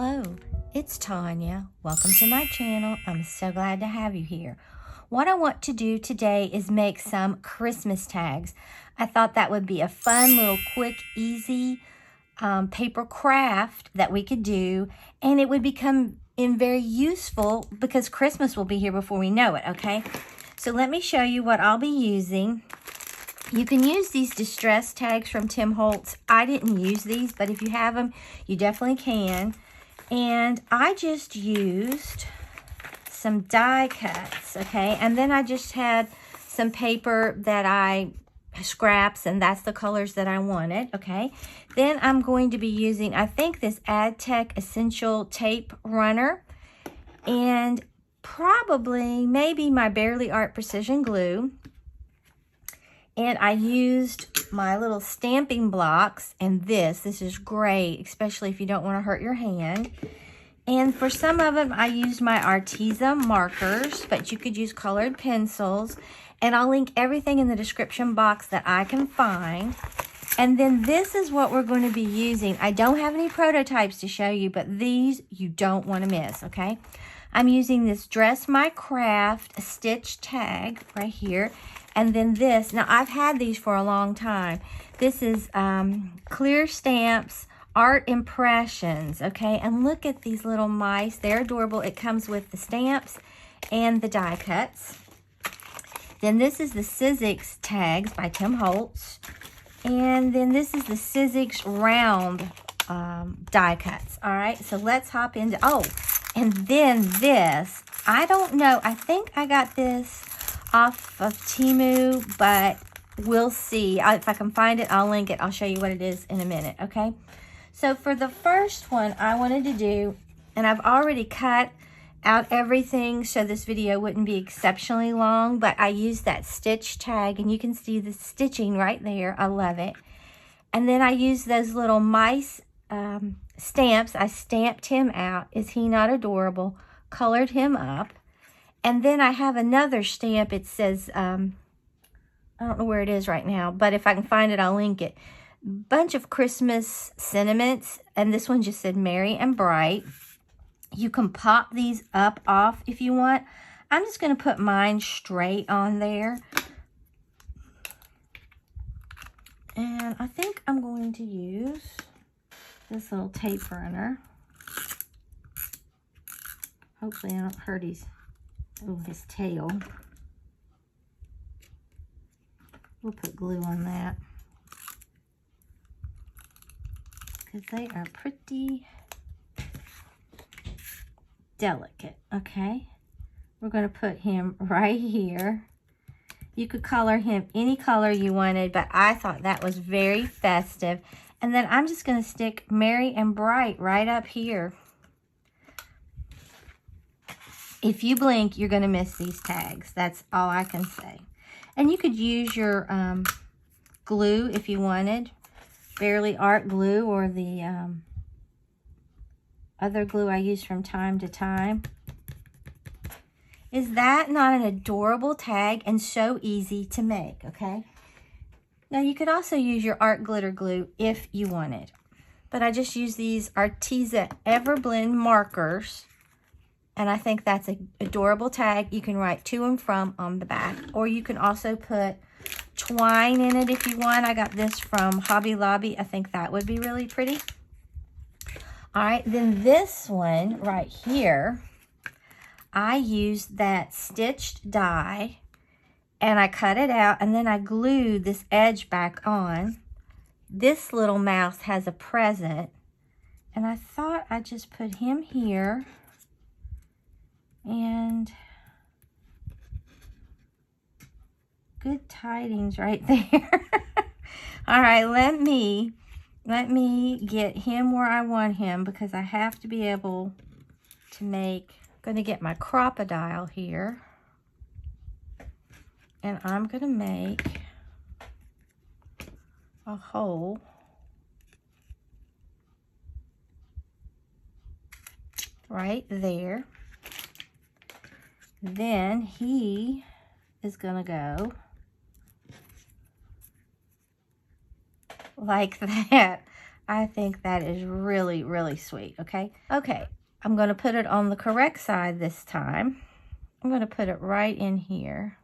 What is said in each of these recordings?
Hello, it's Tanya. Welcome to my channel. I'm so glad to have you here. What I want to do today is make some Christmas tags. I thought that would be a fun little quick, easy paper craft that we could do, and it would become very useful because Christmas will be here before we know it, okay? So let me show you what I'll be using. You can use these distress tags from Tim Holtz. I didn't use these, but if you have them, you definitely can. And I just used some die cuts, okay? And then I just had some paper that I scraps, and that's the colors that I wanted, okay? Then I'm going to be using, I think, this AdTech Essential Tape Runner, and probably, maybe my Barely Art Precision Glue. And I used my little stamping blocks, and this is great, especially if you don't want to hurt your hand. And for some of them, I used my Arteza markers, but you could use colored pencils. And I'll link everything in the description box that I can find. And then this is what we're going to be using. I don't have any prototypes to show you, but these you don't want to miss, okay? I'm using this Dress My Craft stitch tag right here. And then this, now I've had these for a long time. This is Clear Stamps Art Impressions, okay? And look at these little mice. They're adorable. It comes with the stamps and the die cuts. Then this is the Sizzix tags by Tim Holtz. And then this is the Sizzix round die cuts, all right? So let's hop into, oh, and then this, I don't know, I think I got this off of Temu, but we'll see. If I can find it, I'll link it. I'll show you what it is in a minute, okay? So for the first one, I wanted to do, and I've already cut out everything so this video wouldn't be exceptionally long, but I used that stitch tag, and you can see the stitching right there. I love it. And then I used those little mice stamps. I stamped him out. Is he not adorable? Colored him up. And then I have another stamp. It says, I don't know where it is right now, but if I can find it, I'll link it. Bunch of Christmas sentiments, and this one just said Merry and Bright. You can pop these up off if you want. I'm just going to put mine straight on there. And I think I'm going to use this little tape runner. Hopefully I don't hurt his tail. We'll put glue on that, because they are pretty delicate, okay? We're going to put him right here. You could color him any color you wanted, but I thought that was very festive. And then I'm just going to stick Merry and Bright right up here. If you blink, you're going to miss these tags. That's all I can say. And you could use your glue if you wanted. Barely Art glue, or the other glue I use from time to time. Is that not an adorable tag and so easy to make, okay? Now you could also use your art glitter glue if you wanted. But I just use these Arteza Everblend markers. And I think that's an adorable tag. You can write to and from on the back. Or you can also put twine in it if you want. I got this from Hobby Lobby. I think that would be really pretty. All right, then this one right here, I used that stitched die, and I cut it out, and then I glued this edge back on. This little mouse has a present, and I thought I'd just put him here. And good tidings right there. All right, let me get him where I want him, because I have to be able to make, I'm going to get my crocodile here. And I'm going to make a hole right there. Then he is going to go like that. I think that is really, really sweet, okay? Okay, I'm going to put it on the correct side this time. I'm going to put it right in here.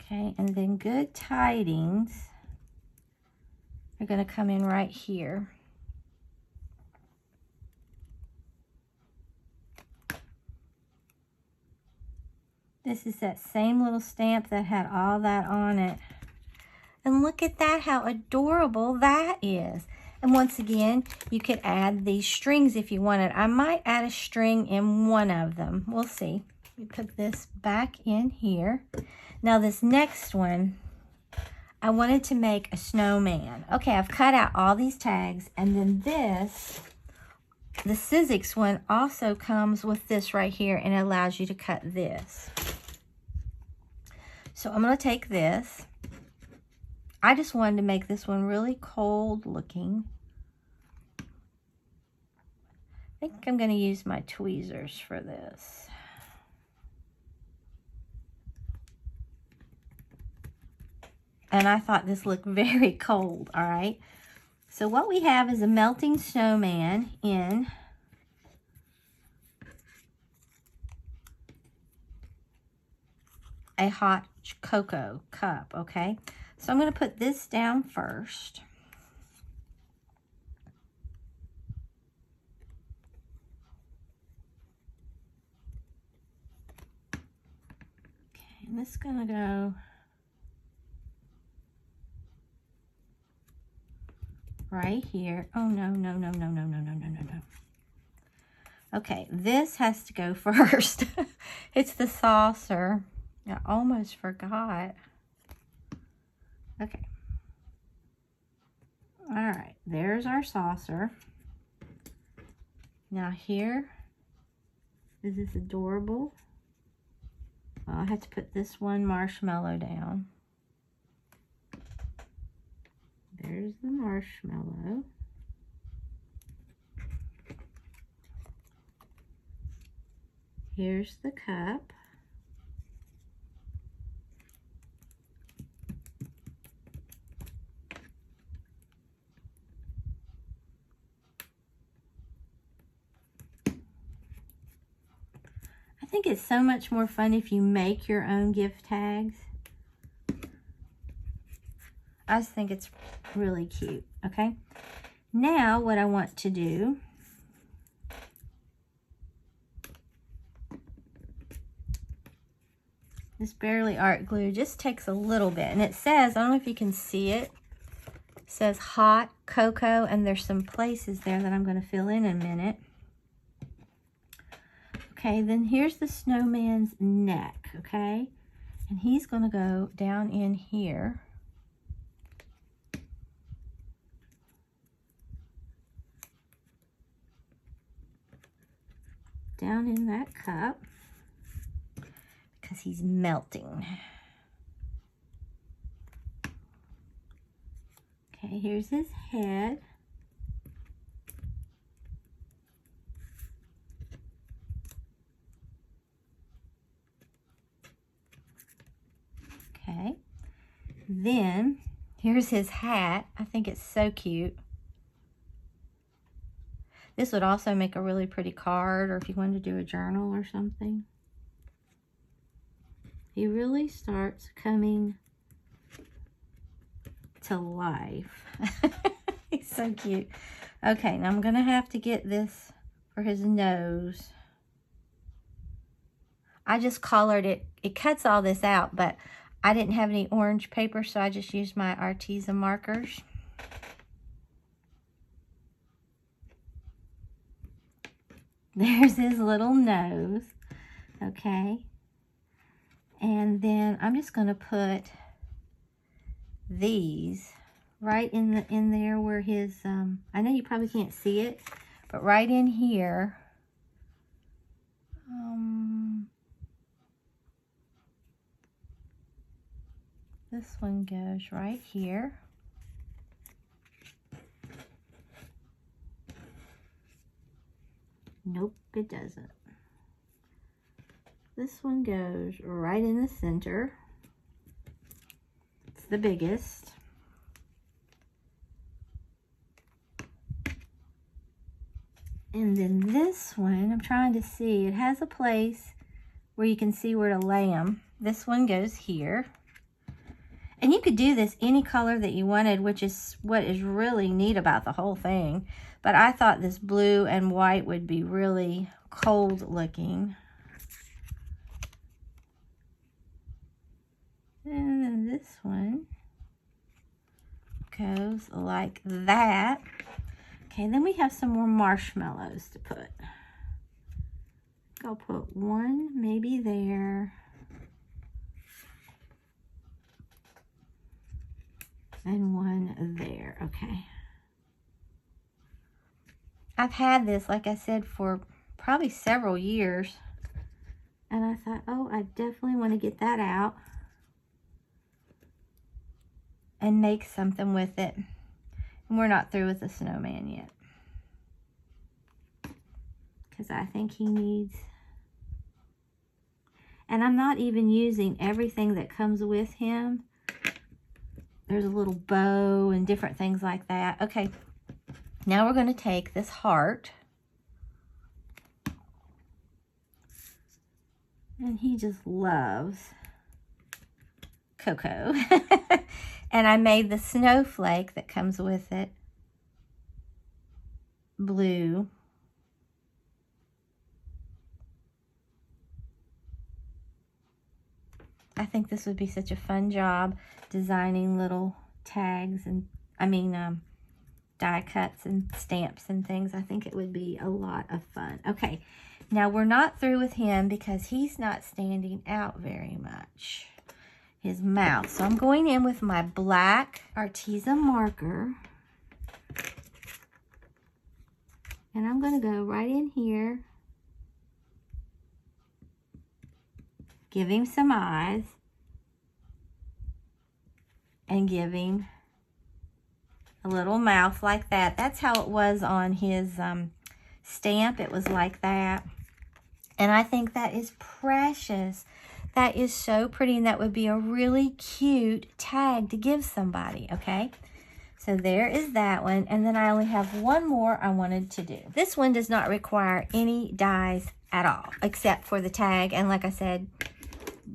Okay, and then good tidings are going to come in right here. This is that same little stamp that had all that on it. And look at that, how adorable that is. And once again, you could add these strings if you wanted. I might add a string in one of them. We'll see. We put this back in here. Now this next one, I wanted to make a snowman. Okay, I've cut out all these tags, and then this, the Sizzix one, also comes with this right here, and it allows you to cut this. So I'm going to take this. I just wanted to make this one really cold looking. I think I'm going to use my tweezers for this. And I thought this looked very cold, all right? So what we have is a melting snowman in a hot cocoa cup, okay? So I'm going to put this down first. Okay, and this is going to go right here. Oh, no, no, no, no, no, no, no, no, no, no. Okay, this has to go first. It's the saucer. I almost forgot. Okay. All right, there's our saucer. Now here is this adorable. Well, I have to put this one marshmallow down. There's the marshmallow. Here's the cup. I think it's so much more fun if you make your own gift tags. I just think it's really cute, okay? Now what I want to do, this Barely Art glue just takes a little bit, and it says, I don't know if you can see it, it says hot cocoa, and there's some places there that I'm going to fill in a minute. Okay, then here's the snowman's neck, okay? And he's going to go down in here. Down in that cup. Because he's melting. Okay, here's his head. Okay, then here's his hat. I think it's so cute. This would also make a really pretty card, or if you wanted to do a journal or something. He really starts coming to life. He's so cute. Okay, now I'm going to have to get this for his nose. I just colored it. It cuts all this out, but I didn't have any orange paper, so I just used my Arteza markers. There's his little nose, okay? And then I'm just going to put these right in there where his, I know you probably can't see it, but right in here, this one goes right here. Nope, it doesn't. This one goes right in the center. It's the biggest. And then this one, I'm trying to see, it has a place where you can see where to lay them. This one goes here. And you could do this any color that you wanted, which is what is really neat about the whole thing. But I thought this blue and white would be really cold looking. And then this one goes like that. Okay, then we have some more marshmallows to put. I'll put one maybe there. And one there, okay. I've had this, like I said, for probably several years. And I thought, oh, I definitely want to get that out and make something with it. And we're not through with the snowman yet, because I think he needs, and I'm not even using everything that comes with him. There's a little bow and different things like that. Okay, now we're going to take this heart, and he just loves Cocoa. And I made the snowflake that comes with it blue. I think this would be such a fun job designing little tags and, die cuts and stamps and things. I think it would be a lot of fun. Okay, now we're not through with him because he's not standing out very much. His mouth. So I'm going in with my black Arteza marker. And I'm going to go right in here. Give him some eyes. And give him a little mouth like that. That's how it was on his stamp. It was like that. And I think that is precious. That is so pretty, and that would be a really cute tag to give somebody, okay? So there is that one, and then I only have one more I wanted to do. This one does not require any dies at all, except for the tag, and like I said,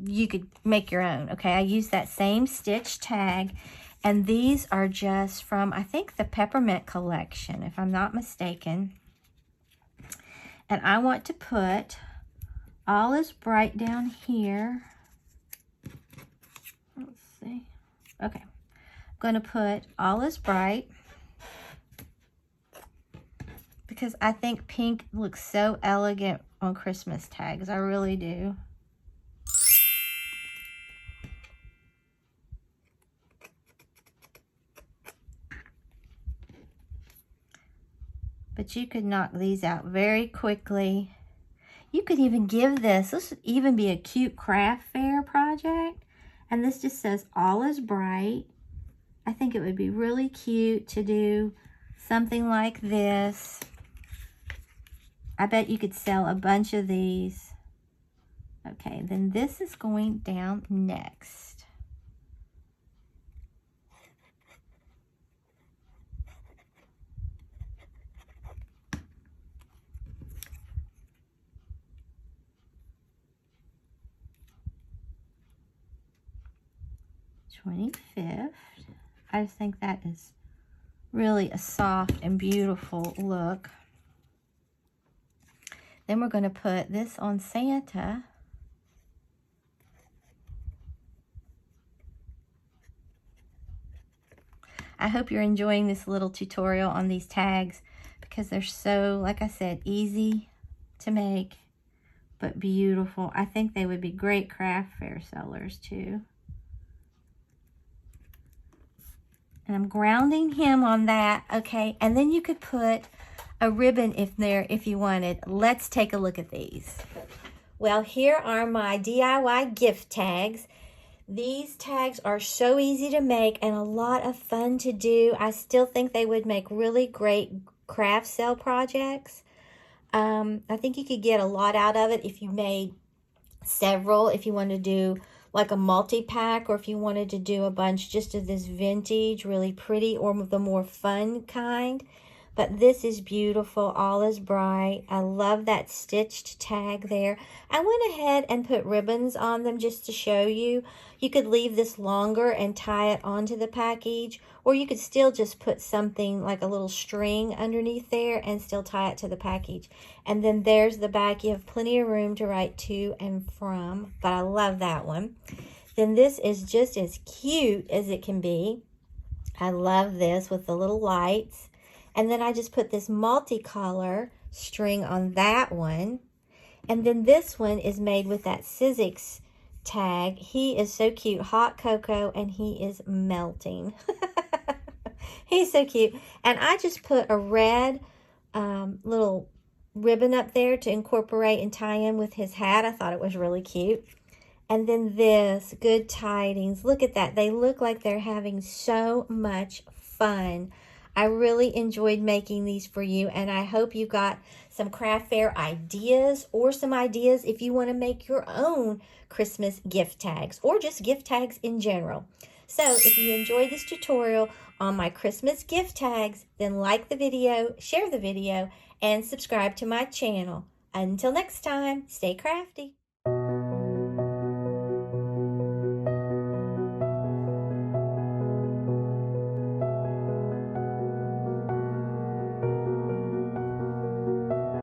you could make your own, okay? I used that same stitch tag, and these are just from, I think, the Peppermint collection, if I'm not mistaken. And I want to put All Is Bright down here. Let's see. Okay. I'm going to put All Is Bright because I think pink looks so elegant on Christmas tags. I really do. But you could knock these out very quickly. You could even give this would even be a cute craft fair project. And this just says All Is Bright. I think it would be really cute to do something like this. I bet you could sell a bunch of these. Okay, then this is going down next. $25th. I just think that is really a soft and beautiful look. Then we're going to put this on Santa. I hope you're enjoying this little tutorial on these tags because they're so, like I said, easy to make, but beautiful. I think they would be great craft fair sellers too. And I'm grounding him on that, okay? And then you could put a ribbon if you wanted. Let's take a look at these. Well, here are my DIY gift tags. These tags are so easy to make and a lot of fun to do. I still think they would make really great craft sale projects. I think you could get a lot out of it if you made several, if you wanted to do like a multi-pack, or if you wanted to do a bunch just of this vintage, really pretty, or the more fun kind. But this is beautiful. All is bright. I love that stitched tag there. I went ahead and put ribbons on them just to show you. You could leave this longer and tie it onto the package, or you could still just put something like a little string underneath there and still tie it to the package. And then there's the back. You have plenty of room to write to and from, but I love that one. Then this is just as cute as it can be. I love this with the little lights. And then I just put this multicolor string on that one. And then this one is made with that Sizzix tag. He is so cute. Hot cocoa, and he is melting. He's so cute. And I just put a red little ribbon up there to incorporate and tie in with his hat. I thought it was really cute. And then this, Good Tidings. Look at that. They look like they're having so much fun. I really enjoyed making these for you, and I hope you got some craft fair ideas, or some ideas if you want to make your own Christmas gift tags, or just gift tags in general. So if you enjoyed this tutorial on my Christmas gift tags, then like the video, share the video, and subscribe to my channel. Until next time, stay crafty.